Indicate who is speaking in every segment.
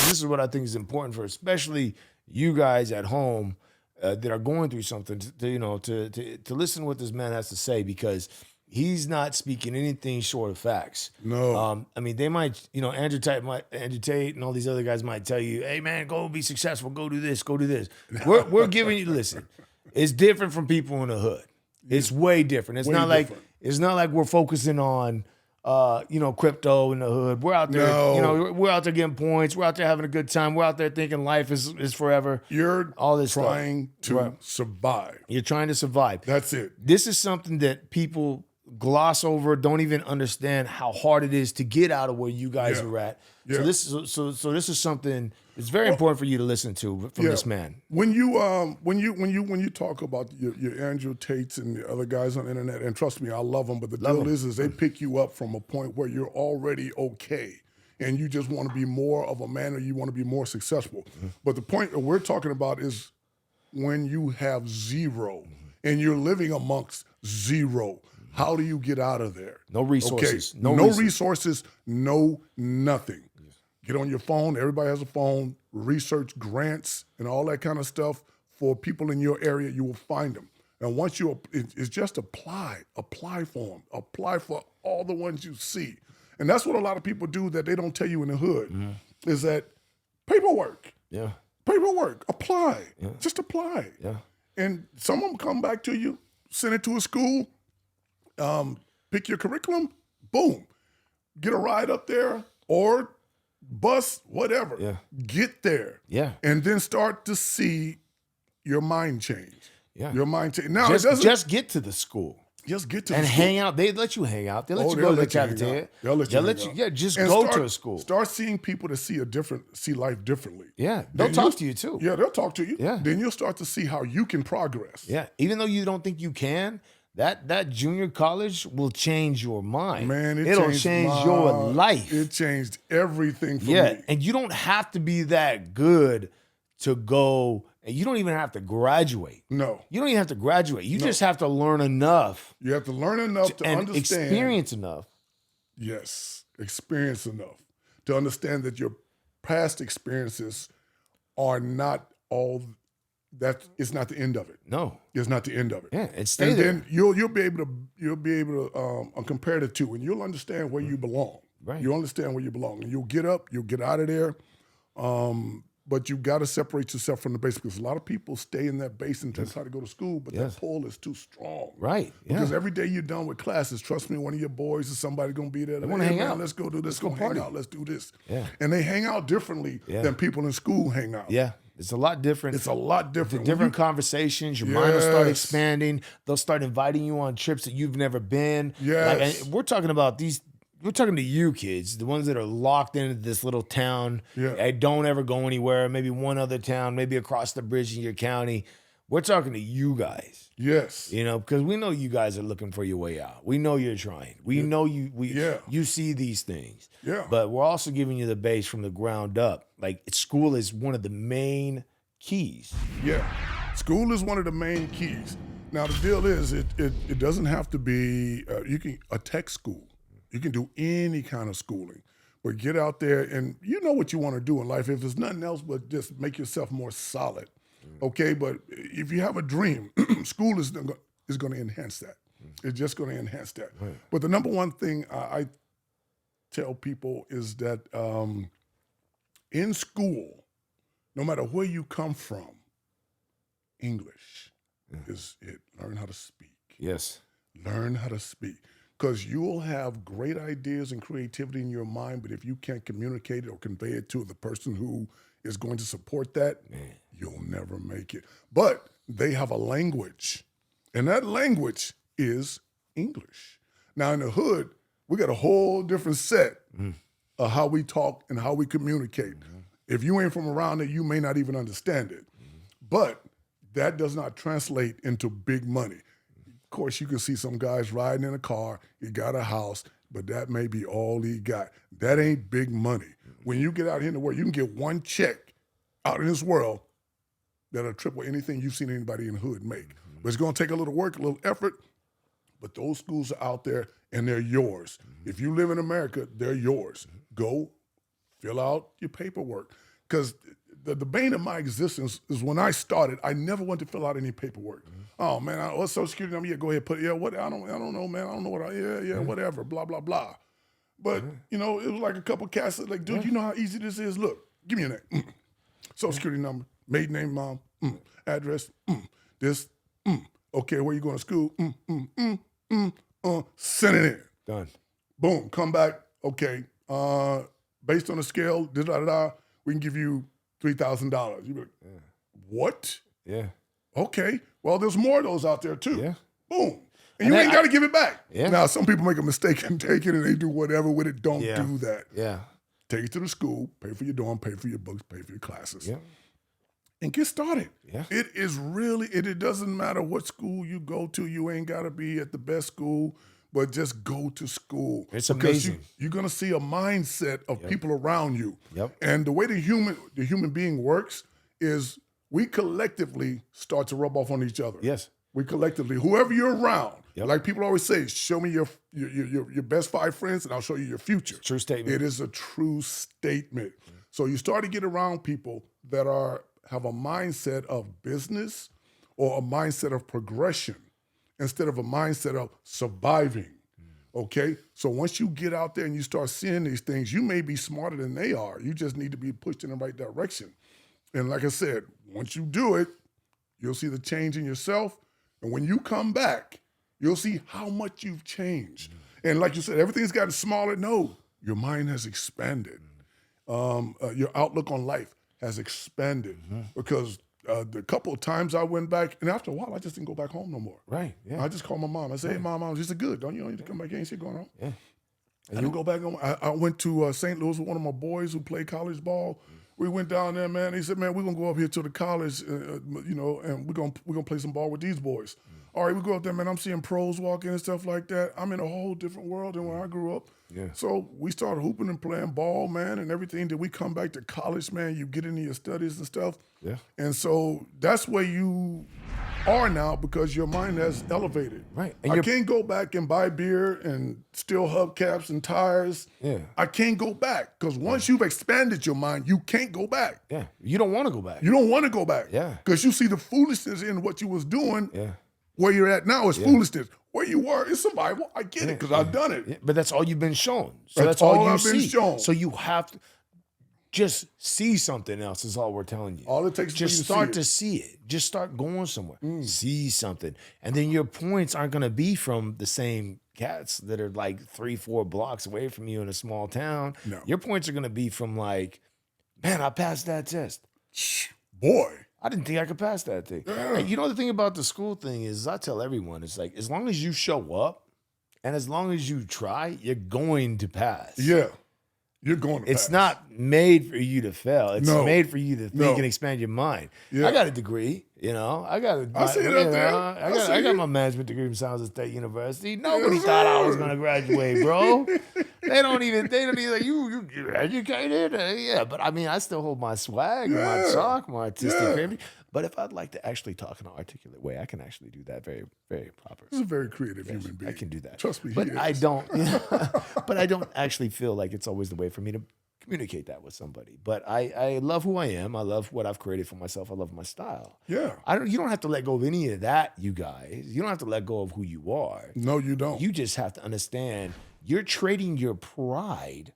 Speaker 1: this is what I think is important for especially you guys at home that are going through something to listen to what this man has to say, because he's not speaking anything short of facts.
Speaker 2: No.
Speaker 1: I mean, they might, Andrew Tate and all these other guys might tell you, hey man, go be successful, go do this, go do this. We're giving you, listen, it's different from people in the hood. It's way different. It's not like we're focusing on crypto in the hood. We're out there, we're out there getting points. We're out there having a good time. We're out there thinking life is forever.
Speaker 2: You're
Speaker 1: all this
Speaker 2: trying
Speaker 1: stuff.
Speaker 2: to survive.
Speaker 1: You're trying to survive.
Speaker 2: That's it.
Speaker 1: This is something that people gloss over, don't even understand how hard it is to get out of where you guys are at.
Speaker 2: Yeah.
Speaker 1: So this is something it's very important for you to listen to from this man.
Speaker 2: When you talk about your Andrew Tates and the other guys on the internet, and trust me, I love them, but the deal is they pick you up from a point where you're already okay, and you just want to be more of a man, or you want to be more successful. But the point that we're talking about is when you have zero and you're living amongst zero. How do you get out of there?
Speaker 1: No resources.
Speaker 2: Okay. No resources, no nothing. Get on your phone. Everybody has a phone. Research grants and all that kind of stuff for people in your area. You will find them. And once it's just apply for them. Apply for all the ones you see. And that's what a lot of people do that they don't tell you in the hood, is that paperwork.
Speaker 1: Yeah.
Speaker 2: Paperwork. Apply.
Speaker 1: Yeah.
Speaker 2: Just apply.
Speaker 1: Yeah.
Speaker 2: And some of them come back to you, send it to a school, pick your curriculum, boom. Get a ride up there or bus, whatever.
Speaker 1: Yeah.
Speaker 2: Get there.
Speaker 1: Yeah.
Speaker 2: And then start to see your mind change.
Speaker 1: Yeah.
Speaker 2: Your mind change. Now,
Speaker 1: just get to the school.
Speaker 2: Just get to the
Speaker 1: and
Speaker 2: school.
Speaker 1: hang out. They let you hang out. They let you go to the cafeteria.
Speaker 2: They'll let you.
Speaker 1: Yeah, just go to a school.
Speaker 2: Start seeing people that see life differently.
Speaker 1: Yeah, they'll talk to you too.
Speaker 2: Yeah, they'll talk to you.
Speaker 1: Yeah.
Speaker 2: Then you'll start to see how you can progress.
Speaker 1: Yeah, even though you don't think you can, that junior college will change your mind.
Speaker 2: Man,
Speaker 1: it'll change your life.
Speaker 2: It changed everything for me.
Speaker 1: And you don't have to be that good to go. You don't even have to graduate.
Speaker 2: No.
Speaker 1: You don't even have to graduate. You just have to learn enough.
Speaker 2: You have to learn enough to understand.
Speaker 1: Experience enough.
Speaker 2: Yes, experience enough to understand that your past experiences are not all. That is not the end of it.
Speaker 1: No,
Speaker 2: it's not the end of it.
Speaker 1: Yeah, and stay there.
Speaker 2: Then you'll be able to compare the two, and you'll understand where you belong.
Speaker 1: Right.
Speaker 2: You'll understand where you belong, and you'll get up. You'll get out of there. But you got to separate yourself from the base, because a lot of people stay in that base and try to go to school, but that pull is too strong.
Speaker 1: Right. Yeah.
Speaker 2: Because every day you're done with classes, trust me, one of your boys or somebody going to be there.
Speaker 1: They want to hang out.
Speaker 2: Let's go do this. Let's go
Speaker 1: party.
Speaker 2: hang out. Let's do this.
Speaker 1: Yeah.
Speaker 2: And they hang out differently than people in school hang out.
Speaker 1: Yeah. It's a lot different.
Speaker 2: It's a lot different.
Speaker 1: Different conversations. Your mind will start expanding. They'll start inviting you on trips that you've never been.
Speaker 2: Yes.
Speaker 1: We're talking about these. We're talking to you kids, the ones that are locked into this little town.
Speaker 2: Yeah.
Speaker 1: Don't ever go anywhere. Maybe one other town, maybe across the bridge in your county. We're talking to you guys.
Speaker 2: Yes.
Speaker 1: Because we know you guys are looking for your way out. We know you're trying. We know you. You see these things.
Speaker 2: Yeah.
Speaker 1: But we're also giving you the base from the ground up. Like, school is one of the main keys.
Speaker 2: Yeah. School is one of the main keys. Now, the deal is it doesn't have to be a tech school. You can do any kind of schooling, but get out there and you know what you want to do in life. If there's nothing else but just make yourself more solid, okay? But if you have a dream, school is going to enhance that. It's just going to enhance that. Right. But the number one thing I tell people is that in school, no matter where you come from, English is it. Learn how to speak.
Speaker 1: Yes.
Speaker 2: Learn how to speak. Because you'll have great ideas and creativity in your mind, but if you can't communicate it or convey it to the person who is going to support that, you'll never make it. But they have a language, and that language is English. Now, in the hood, we got a whole different set of how we talk and how we communicate. If you ain't from around it, you may not even understand it. But that does not translate into big money. Of course, you can see some guys riding in a car, he got a house, but that may be all he got. That ain't big money. When you get out here in the world, you can get one check out in this world that'll triple anything you've seen anybody in the hood make. But it's going to take a little work, a little effort, but those schools are out there and they're yours. If you live in America, they're yours. Go fill out your paperwork. because the bane of my existence is when I started, I never wanted to fill out any paperwork. Oh man, what's Social Security number? Yeah, go ahead, put it. Yeah, what? I don't know, man. I don't know what. Whatever. Blah blah blah. But you know, it was like a couple cats that like, dude, you know how easy this is. Look, give me your name, Social Security number, maiden name, mom, address, this, okay, where you going to school? Send it in.
Speaker 1: Done.
Speaker 2: Boom, come back. Okay, based on the scale, we can give you $3,000. You be like, what?
Speaker 1: Yeah.
Speaker 2: Okay. Well, there's more of those out there too.
Speaker 1: Yeah.
Speaker 2: Boom. And you ain't got to give it back.
Speaker 1: Yeah.
Speaker 2: Now, some people make a mistake and take it and they do whatever with it. Don't do that.
Speaker 1: Yeah.
Speaker 2: Take it to the school, pay for your dorm, pay for your books, pay for your classes.
Speaker 1: Yeah.
Speaker 2: And get started.
Speaker 1: Yeah.
Speaker 2: It is really, it doesn't matter what school you go to. You ain't got to be at the best school, but just go to school.
Speaker 1: It's amazing.
Speaker 2: You're going to see a mindset of people around you.
Speaker 1: Yep.
Speaker 2: And the way the human being works is we collectively start to rub off on each other.
Speaker 1: Yes.
Speaker 2: We collectively, whoever you're around,
Speaker 1: Yep.
Speaker 2: like people always say, show me your best 5 friends and I'll show you your future.
Speaker 1: True statement.
Speaker 2: It is a true statement. So you start to get around people that have a mindset of business or a mindset of progression instead of a mindset of surviving. Okay? So once you get out there and you start seeing these things, you may be smarter than they are. You just need to be pushed in the right direction. And like I said, once you do it, you'll see the change in yourself. And when you come back, you'll see how much you've changed. And like you said, everything's gotten smaller. No, your mind has expanded. Your outlook on life has expanded because the couple of times I went back, and after a while, I just didn't go back home no more.
Speaker 1: Right. Yeah.
Speaker 2: I just called my mom. I said, hey, mom, she said, good. Don't you need to come back here and see what's going on?
Speaker 1: Yeah.
Speaker 2: I didn't go back home. I went to St. Louis with one of my boys who played college ball. We went down there, man. He said, man, we're going to go up here to the college, and we're gonna play some ball with these boys. All right, we go up there, man. I'm seeing pros walking and stuff like that. I'm in a whole different world than when I grew up.
Speaker 1: Yeah.
Speaker 2: So we started hooping and playing ball, man, and everything. Then we come back to college, man. You get into your studies and stuff.
Speaker 1: Yeah.
Speaker 2: And so that's where you are now because your mind has elevated.
Speaker 1: Right.
Speaker 2: And I can't go back and buy beer and steal hubcaps and tires.
Speaker 1: Yeah.
Speaker 2: I can't go back because once you've expanded your mind, you can't go back.
Speaker 1: Yeah. You don't want to go back.
Speaker 2: You don't want to go back.
Speaker 1: Yeah.
Speaker 2: Because you see the foolishness in what you was doing.
Speaker 1: Yeah.
Speaker 2: Where you're at now is foolishness. Where you were is survival. I get it because I've done it.
Speaker 1: Yeah, but that's all you've been shown. So
Speaker 2: That's
Speaker 1: that's all
Speaker 2: all
Speaker 1: you
Speaker 2: I've been
Speaker 1: see.
Speaker 2: shown.
Speaker 1: So you have to just see something else is all we're telling you.
Speaker 2: All it takes is
Speaker 1: just
Speaker 2: for you
Speaker 1: start
Speaker 2: to
Speaker 1: to see it. Just start going somewhere. See something. And then your points aren't going to be from the same cats that are like 3-4 blocks away from you in a small town.
Speaker 2: No.
Speaker 1: Your points are going to be from like, man, I passed that test.
Speaker 2: Boy.
Speaker 1: I didn't think I could pass that thing.
Speaker 2: Yeah.
Speaker 1: And you know, the thing about the school thing is I tell everyone, it's like, as long as you show up and as long as you try, you're going to pass.
Speaker 2: Yeah. You're going to
Speaker 1: It's
Speaker 2: pass.
Speaker 1: not made for you to fail. It's
Speaker 2: No.
Speaker 1: made for you to think
Speaker 2: No.
Speaker 1: and expand your mind.
Speaker 2: Yeah.
Speaker 1: I got a degree, you know. I
Speaker 2: see it up there. I see
Speaker 1: I got
Speaker 2: it.
Speaker 1: my management degree from San Jose State University. Nobody thought I was gonna graduate, bro. They don't even like you educated. Yeah, but I mean I still hold my swag, my talk, my artistic creativity. But if I'd like to actually talk in an articulate way, I can actually do that very, very proper.
Speaker 2: He's a very creative human being.
Speaker 1: I can do that.
Speaker 2: Trust me,
Speaker 1: But
Speaker 2: he is.
Speaker 1: I don't. But I don't actually feel like it's always the way for me to communicate that with somebody. But I love who I am. I love what I've created for myself. I love my style.
Speaker 2: Yeah.
Speaker 1: You don't have to let go of any of that, you guys. You don't have to let go of who you are.
Speaker 2: No, you don't.
Speaker 1: You just have to understand you're trading your pride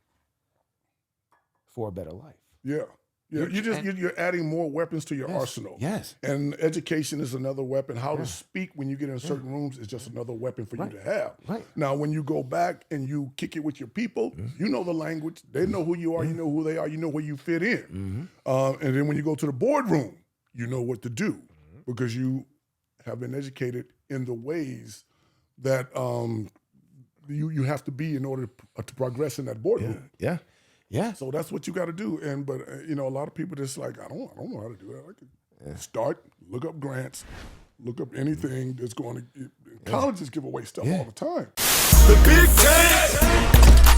Speaker 1: for a better life.
Speaker 2: Yeah. Yeah, you're adding more weapons to your arsenal.
Speaker 1: Yes.
Speaker 2: And education is another weapon. How to speak when you get in certain rooms is just another weapon for you to have.
Speaker 1: Right.
Speaker 2: Now, when you go back and you kick it with your people, you know the language. They know who you are. You know who they are. You know where you fit in. And then when you go to the boardroom, you know what to do because you have been educated in the ways that you have to be in order to progress in that boardroom.
Speaker 1: Yeah. Yeah.
Speaker 2: So that's what you got to do. But a lot of people just like, I don't know how to do that. I can start, look up grants, look up anything that's going to. Colleges give away stuff all the time.
Speaker 3: The Big Daddy.